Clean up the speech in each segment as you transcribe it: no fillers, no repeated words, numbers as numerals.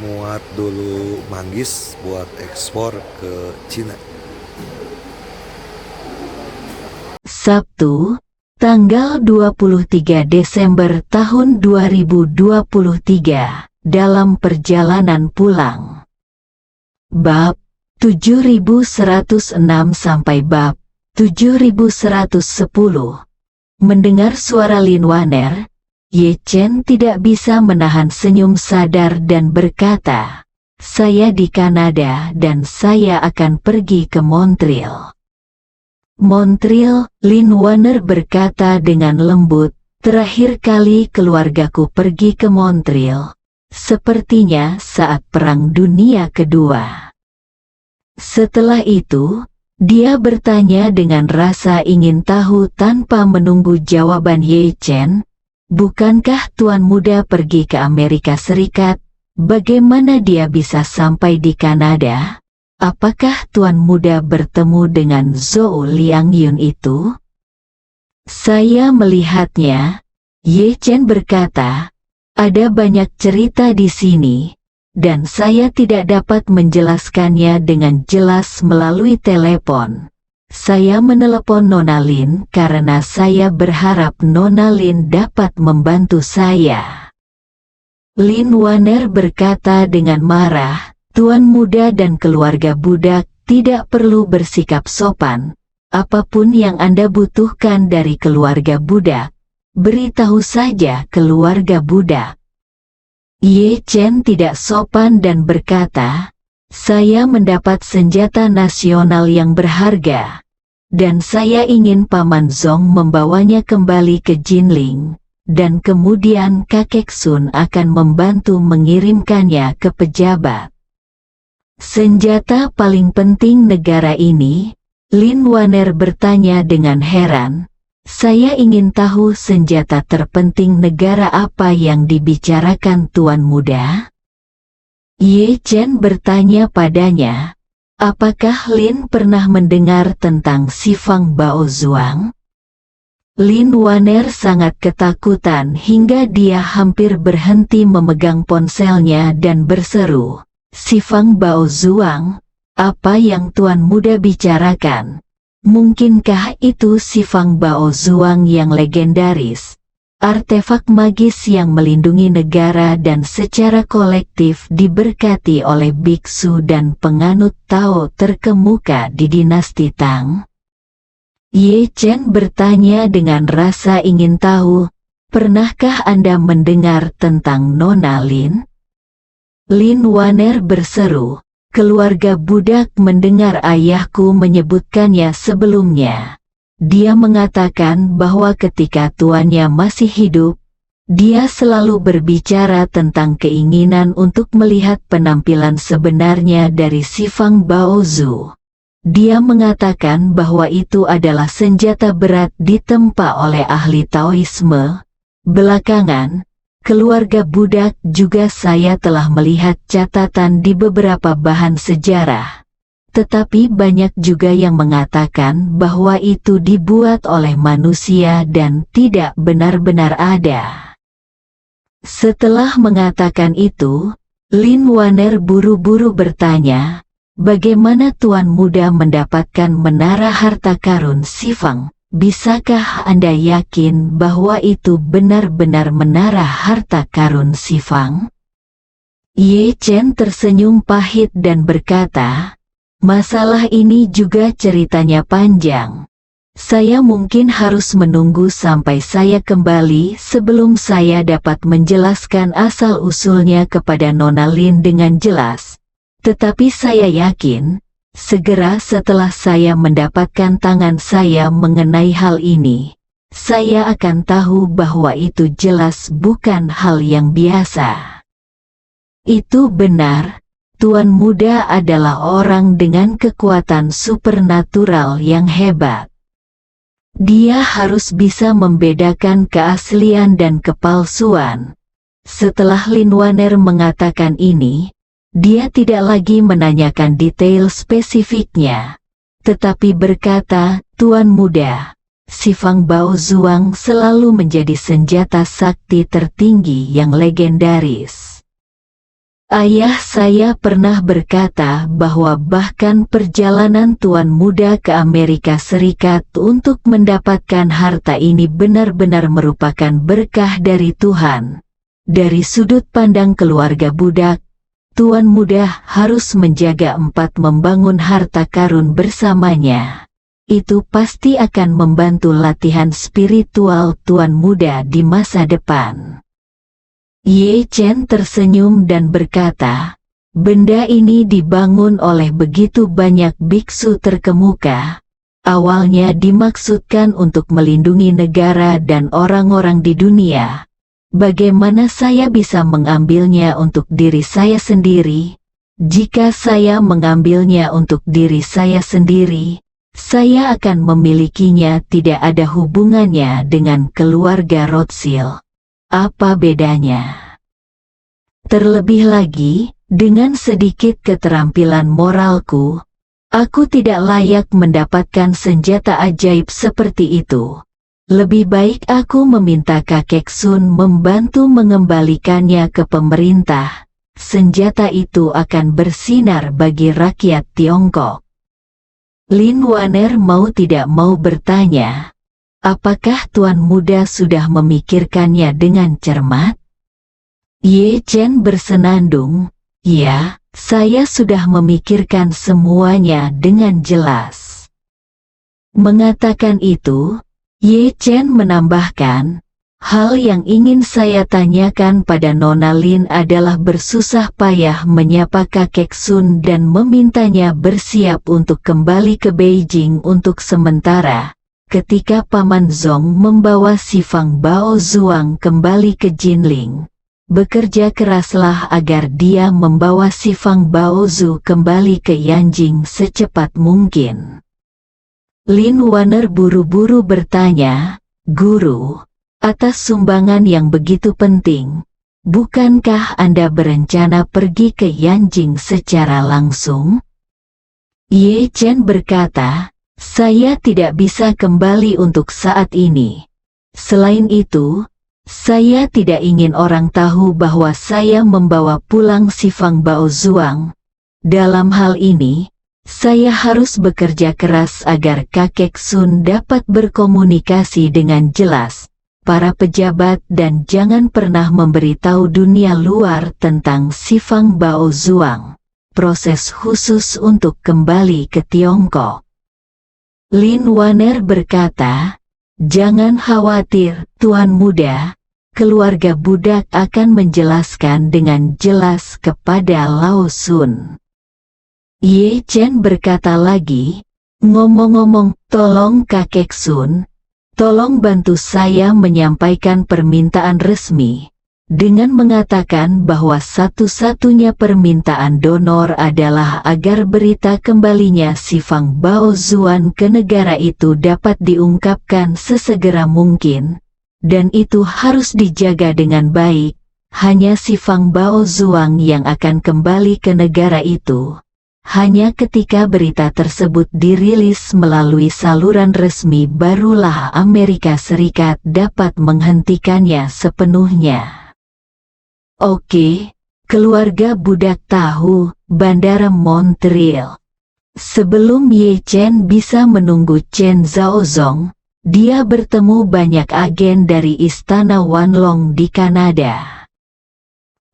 muat dulu manggis buat ekspor ke Cina. Sabtu, tanggal 23 Desember tahun 2023, dalam perjalanan pulang. Bab 7106 sampai bab 7110. Mendengar suara Lin Waner, Ye Chen tidak bisa menahan senyum sadar dan berkata, "Saya di Kanada dan saya akan pergi ke Montreal." Montreal, Lin Waner berkata dengan lembut, "Terakhir kali keluargaku pergi ke Montreal, sepertinya saat Perang Dunia Kedua." Setelah itu, dia bertanya dengan rasa ingin tahu tanpa menunggu jawaban Ye Chen, "Bukankah Tuan Muda pergi ke Amerika Serikat? Bagaimana dia bisa sampai di Kanada? Apakah Tuan Muda bertemu dengan Zhou Liangyun itu?" "Saya melihatnya," Ye Chen berkata, "ada banyak cerita di sini, dan saya tidak dapat menjelaskannya dengan jelas melalui telepon. Saya menelepon Nona Lin karena saya berharap Nona Lin dapat membantu saya." Lin Waner berkata dengan marah, "Tuan Muda dan keluarga budak tidak perlu bersikap sopan. Apapun yang Anda butuhkan dari keluarga budak, beritahu saja keluarga budak." Ye Chen tidak sopan dan berkata, "Saya mendapat senjata nasional yang berharga, dan saya ingin Paman Zong membawanya kembali ke Jinling, dan kemudian kakek Sun akan membantu mengirimkannya ke pejabat." "Senjata paling penting negara ini?" Lin Waner bertanya dengan heran. "Saya ingin tahu senjata terpenting negara apa yang dibicarakan Tuan Muda?" Ye Chen bertanya padanya, "Apakah Lin pernah mendengar tentang Sifang Bao Zuang?" Lin Waner sangat ketakutan hingga dia hampir berhenti memegang ponselnya dan berseru, "Sifang Bao Zuang, apa yang Tuan Muda bicarakan? Mungkinkah itu Sifang Bao Zuang yang legendaris, artefak magis yang melindungi negara dan secara kolektif diberkati oleh biksu dan penganut Tao terkemuka di dinasti Tang?" Ye Chen bertanya dengan rasa ingin tahu, "Pernahkah Anda mendengar tentang Nona Lin?" Lin Waner berseru, "Keluarga budak mendengar ayahku menyebutkannya sebelumnya. Dia mengatakan bahwa ketika tuannya masih hidup, dia selalu berbicara tentang keinginan untuk melihat penampilan sebenarnya dari Sifang Bao Zu. Dia mengatakan bahwa itu adalah senjata berat ditempa oleh ahli Taoisme. Belakangan, keluarga budak juga saya telah melihat catatan di beberapa bahan sejarah. Tetapi banyak juga yang mengatakan bahwa itu dibuat oleh manusia dan tidak benar-benar ada." Setelah mengatakan itu, Lin Waner buru-buru bertanya, "Bagaimana Tuan Muda mendapatkan menara harta karun Sifang? Bisakah Anda yakin bahwa itu benar-benar menara harta karun Sifang?" Ye Chen tersenyum pahit dan berkata, "Masalah ini juga ceritanya panjang. Saya mungkin harus menunggu sampai saya kembali sebelum saya dapat menjelaskan asal-usulnya kepada Nona Lin dengan jelas. Tetapi saya yakin, segera setelah saya mendapatkan tangan saya mengenai hal ini, saya akan tahu bahwa itu jelas bukan hal yang biasa." "Itu benar, Tuan Muda adalah orang dengan kekuatan supernatural yang hebat. Dia harus bisa membedakan keaslian dan kepalsuan." Setelah Lin Waner mengatakan ini, dia tidak lagi menanyakan detail spesifiknya, tetapi berkata, "Tuan Muda, Sifang Bao Zuang selalu menjadi senjata sakti tertinggi yang legendaris. Ayah saya pernah berkata bahwa bahkan perjalanan tuan muda ke Amerika Serikat untuk mendapatkan harta ini benar-benar merupakan berkah dari Tuhan. Dari sudut pandang keluarga budak, tuan muda harus menjaga membangun harta karun bersamanya. Itu pasti akan membantu latihan spiritual tuan muda di masa depan. Ye Chen tersenyum dan berkata, benda ini dibangun oleh begitu banyak biksu terkemuka. Awalnya dimaksudkan untuk melindungi negara dan orang-orang di dunia. Bagaimana saya bisa mengambilnya untuk diri saya sendiri? Jika saya mengambilnya untuk diri saya sendiri, saya akan memilikinya tidak ada hubungannya dengan keluarga Rothschild. Apa bedanya? Terlebih lagi, dengan sedikit keterampilan moralku, aku tidak layak mendapatkan senjata ajaib seperti itu. Lebih baik aku meminta kakek Sun membantu mengembalikannya ke pemerintah. Senjata itu akan bersinar bagi rakyat Tiongkok. Lin Waner mau tidak mau bertanya, apakah tuan muda sudah memikirkannya dengan cermat? Ye Chen bersenandung, ya, saya sudah memikirkan semuanya dengan jelas. Mengatakan itu, Ye Chen menambahkan, hal yang ingin saya tanyakan pada Nona Lin adalah bersusah payah menyapa kakek Sun dan memintanya bersiap untuk kembali ke Beijing untuk sementara. Ketika Paman Zong membawa si Fang Bao Zuang kembali ke Jinling, bekerja keraslah agar dia membawa si Fang Bao Zu kembali ke Yanjing secepat mungkin. Lin Waner buru-buru bertanya, Guru, atas sumbangan yang begitu penting, bukankah Anda berencana pergi ke Yanjing secara langsung? Ye Chen berkata, saya tidak bisa kembali untuk saat ini. Selain itu, saya tidak ingin orang tahu bahwa saya membawa pulang si Fang Bao Zuang. Dalam hal ini, saya harus bekerja keras agar kakek Sun dapat berkomunikasi dengan jelas, para pejabat dan jangan pernah memberitahu dunia luar tentang si Fang Bao Zuang. Proses khusus untuk kembali ke Tiongkok. Lin Waner berkata, jangan khawatir, Tuan Muda, keluarga budak akan menjelaskan dengan jelas kepada Lao Sun. Ye Chen berkata lagi, ngomong-ngomong, tolong kakek Sun, tolong bantu saya menyampaikan permintaan resmi, dengan mengatakan bahwa satu-satunya permintaan donor adalah agar berita kembalinya si Fang Bao Zuan ke negara itu dapat diungkapkan sesegera mungkin, dan itu harus dijaga dengan baik. Hanya si Fang Bao Zuang yang akan kembali ke negara itu. Hanya ketika berita tersebut dirilis melalui saluran resmi barulah Amerika Serikat dapat menghentikannya sepenuhnya. Oke, keluarga budak tahu, Bandara Montreal. Sebelum Ye Chen bisa menunggu Chen Zhaozong, dia bertemu banyak agen dari Istana Wanlong di Kanada.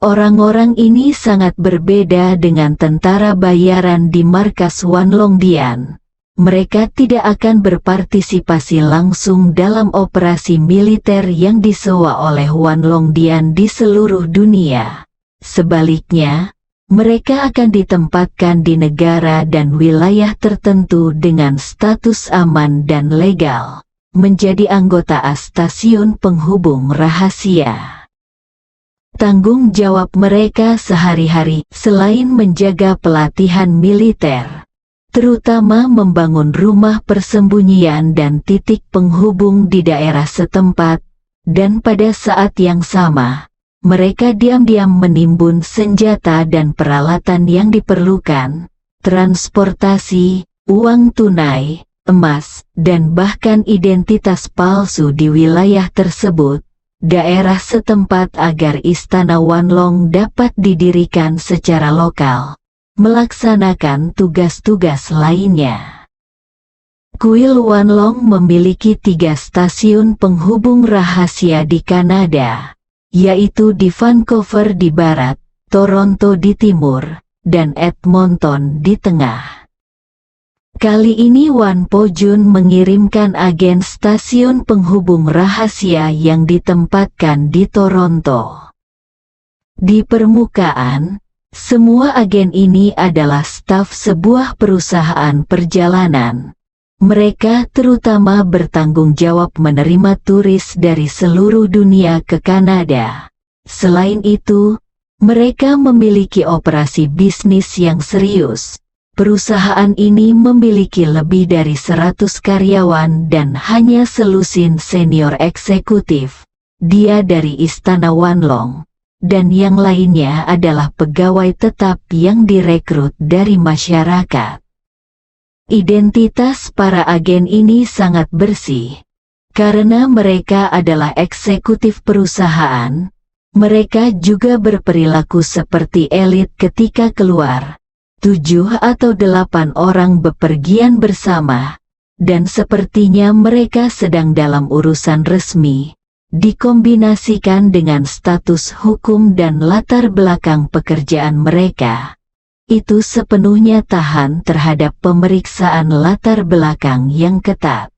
Orang-orang ini sangat berbeda dengan tentara bayaran di markas Wanlongdian. Mereka tidak akan berpartisipasi langsung dalam operasi militer yang disewa oleh Wanlongdian di seluruh dunia. Sebaliknya, mereka akan ditempatkan di negara dan wilayah tertentu dengan status aman dan legal, menjadi anggota stasiun penghubung rahasia. Tanggung jawab mereka sehari-hari selain menjaga pelatihan militer, terutama membangun rumah persembunyian dan titik penghubung di daerah setempat, dan pada saat yang sama, mereka diam-diam menimbun senjata dan peralatan yang diperlukan, transportasi, uang tunai, emas, dan bahkan identitas palsu di wilayah tersebut, daerah setempat agar Istana Wanlong dapat didirikan secara lokal, melaksanakan tugas-tugas lainnya. Kuil Wanlong memiliki 3 stasiun penghubung rahasia di Kanada, yaitu di Vancouver di barat, Toronto di timur, dan Edmonton di tengah. Kali ini Wan Po Jun mengirimkan agen stasiun penghubung rahasia yang ditempatkan di Toronto. Di permukaan, semua agen ini adalah staf sebuah perusahaan perjalanan. Mereka terutama bertanggung jawab menerima turis dari seluruh dunia ke Kanada. Selain itu, mereka memiliki operasi bisnis yang serius. Perusahaan ini memiliki lebih dari 100 karyawan dan hanya selusin senior eksekutif. Dia dari Istana Wanlong, dan yang lainnya adalah pegawai tetap yang direkrut dari masyarakat. Identitas para agen ini sangat bersih. Karena mereka adalah eksekutif perusahaan, mereka juga berperilaku seperti elit ketika keluar. 7 atau 8 orang bepergian bersama, dan sepertinya mereka sedang dalam urusan resmi, dikombinasikan dengan status hukum dan latar belakang pekerjaan mereka. Itu sepenuhnya tahan terhadap pemeriksaan latar belakang yang ketat.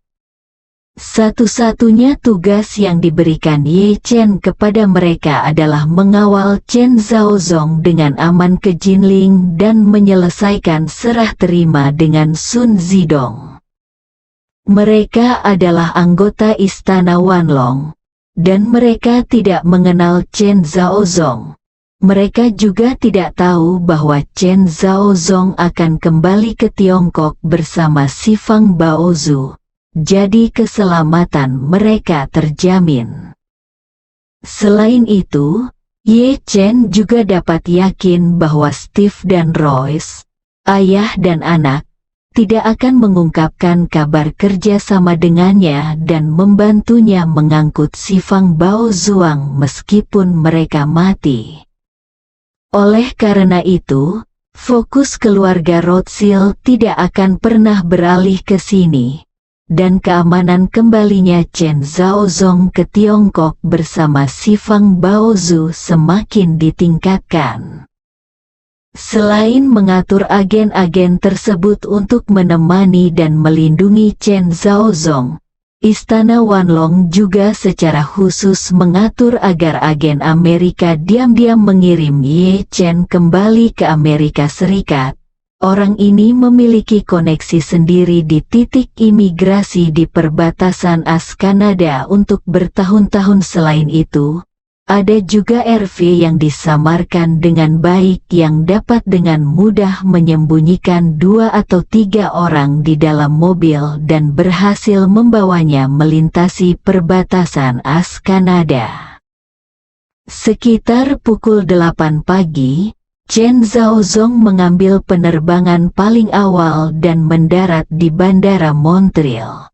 Satu-satunya tugas yang diberikan Ye Chen kepada mereka adalah mengawal Chen Zhaozong dengan aman ke Jinling dan menyelesaikan serah terima dengan Sun Zidong. Mereka adalah anggota Istana Wanlong, dan mereka tidak mengenal Chen Zhaozong. Mereka juga tidak tahu bahwa Chen Zhaozong akan kembali ke Tiongkok bersama Si Fang Baozu. Jadi keselamatan mereka terjamin. Selain itu, Ye Chen juga dapat yakin bahwa Steve dan Royce, ayah dan anak, tidak akan mengungkapkan kabar kerja sama dengannya dan membantunya mengangkut Si Fang Baozuang meskipun mereka mati. Oleh karena itu, fokus keluarga Rothschild tidak akan pernah beralih ke sini. Dan keamanan kembalinya Chen Zhaozong ke Tiongkok bersama Si Fang Baozu semakin ditingkatkan. Selain mengatur agen-agen tersebut untuk menemani dan melindungi Chen Zhaozong, Istana Wanlong juga secara khusus mengatur agar agen Amerika diam-diam mengirim Ye Chen kembali ke Amerika Serikat. Orang ini memiliki koneksi sendiri di titik imigrasi di perbatasan AS Kanada untuk bertahun-tahun. Selain itu, ada juga RV yang disamarkan dengan baik yang dapat dengan mudah menyembunyikan 2 atau 3 orang di dalam mobil dan berhasil membawanya melintasi perbatasan AS Kanada. Sekitar pukul 8 pagi, Chen Zhaozong mengambil penerbangan paling awal dan mendarat di Bandara Montreal.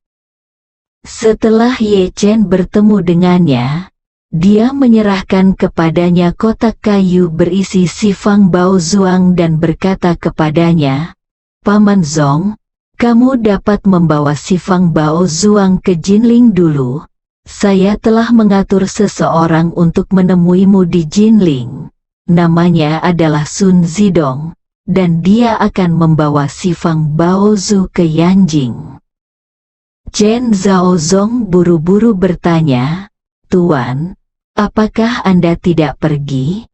Setelah Ye Chen bertemu dengannya, dia menyerahkan kepadanya kotak kayu berisi Si Fang Baozuang dan berkata kepadanya, "Paman Zong, kamu dapat membawa Si Fang Baozuang ke Jinling dulu. Saya telah mengatur seseorang untuk menemuimu di Jinling. Namanya adalah Sun Zidong, dan dia akan membawa Si Fang Baozu ke Yanjing." Chen Zhaozong buru-buru bertanya, "Tuan, apakah Anda tidak pergi?"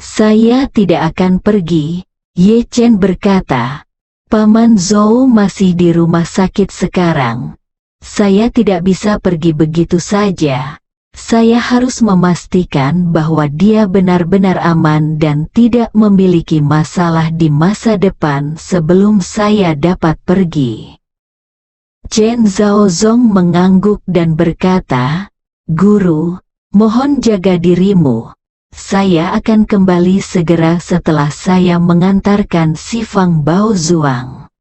"Saya tidak akan pergi," Ye Chen berkata. "Paman Zhou masih di rumah sakit sekarang. Saya tidak bisa pergi begitu saja. Saya harus memastikan bahwa dia benar-benar aman dan tidak memiliki masalah di masa depan sebelum saya dapat pergi." Chen Zhaozong mengangguk dan berkata, "Guru, mohon jaga dirimu. Saya akan kembali segera setelah saya mengantarkan Si Fang Baozuang."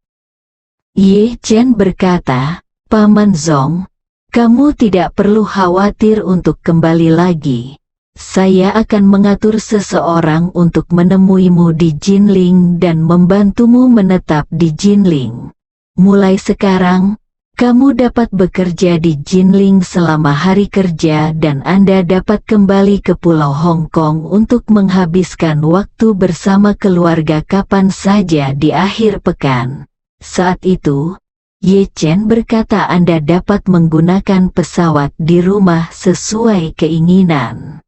Ye Chen berkata, "Paman Zong, Kamu tidak perlu khawatir untuk kembali lagi. Saya akan mengatur seseorang untuk menemuimu di Jinling dan membantumu menetap di Jinling. Mulai sekarang, kamu dapat bekerja di Jinling selama hari kerja dan Anda dapat kembali ke Pulau Hong Kong untuk menghabiskan waktu bersama keluarga kapan saja di akhir pekan. Saat itu, Ye Chen berkata Anda dapat menggunakan pesawat di rumah sesuai keinginan.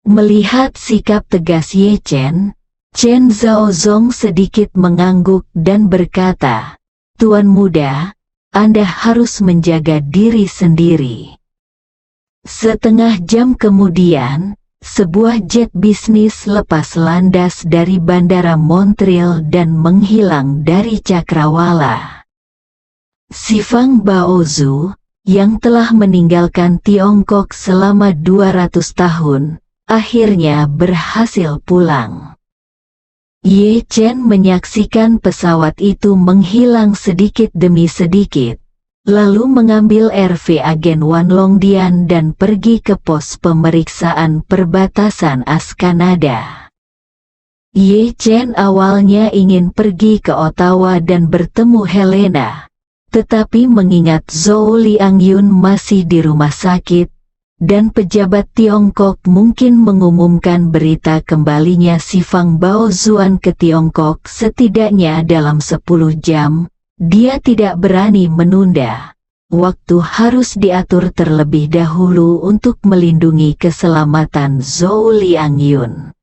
Melihat sikap tegas Ye Chen, Chen Zhaozong sedikit mengangguk dan berkata, "Tuan muda, Anda harus menjaga diri sendiri." Setengah jam kemudian, sebuah jet bisnis lepas landas dari Bandara Montreal dan menghilang dari cakrawala. Sifang Baozu, yang telah meninggalkan Tiongkok selama 200 tahun, akhirnya berhasil pulang. Ye Chen menyaksikan pesawat itu menghilang sedikit demi sedikit, lalu mengambil RV agen Wan Longdian dan pergi ke pos pemeriksaan perbatasan AS Kanada. Ye Chen awalnya ingin pergi ke Ottawa dan bertemu Helena, tetapi mengingat Zhou Liangyun masih di rumah sakit, dan pejabat Tiongkok mungkin mengumumkan berita kembalinya Sifang Baozuan ke Tiongkok setidaknya dalam 10 jam, dia tidak berani menunda. Waktu harus diatur terlebih dahulu untuk melindungi keselamatan Zhou Liangyun.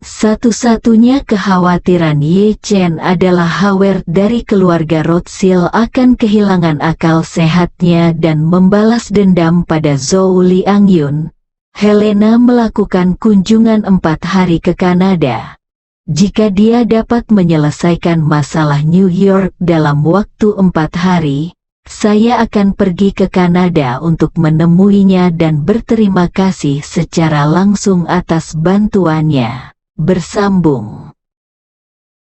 Satu-satunya kekhawatiran Ye Chen adalah Howard dari keluarga Rothschild akan kehilangan akal sehatnya dan membalas dendam pada Zhou Liangyun. Helena melakukan kunjungan 4 hari ke Kanada. Jika dia dapat menyelesaikan masalah New York dalam waktu 4 hari, saya akan pergi ke Kanada untuk menemuinya dan berterima kasih secara langsung atas bantuannya. Bersambung.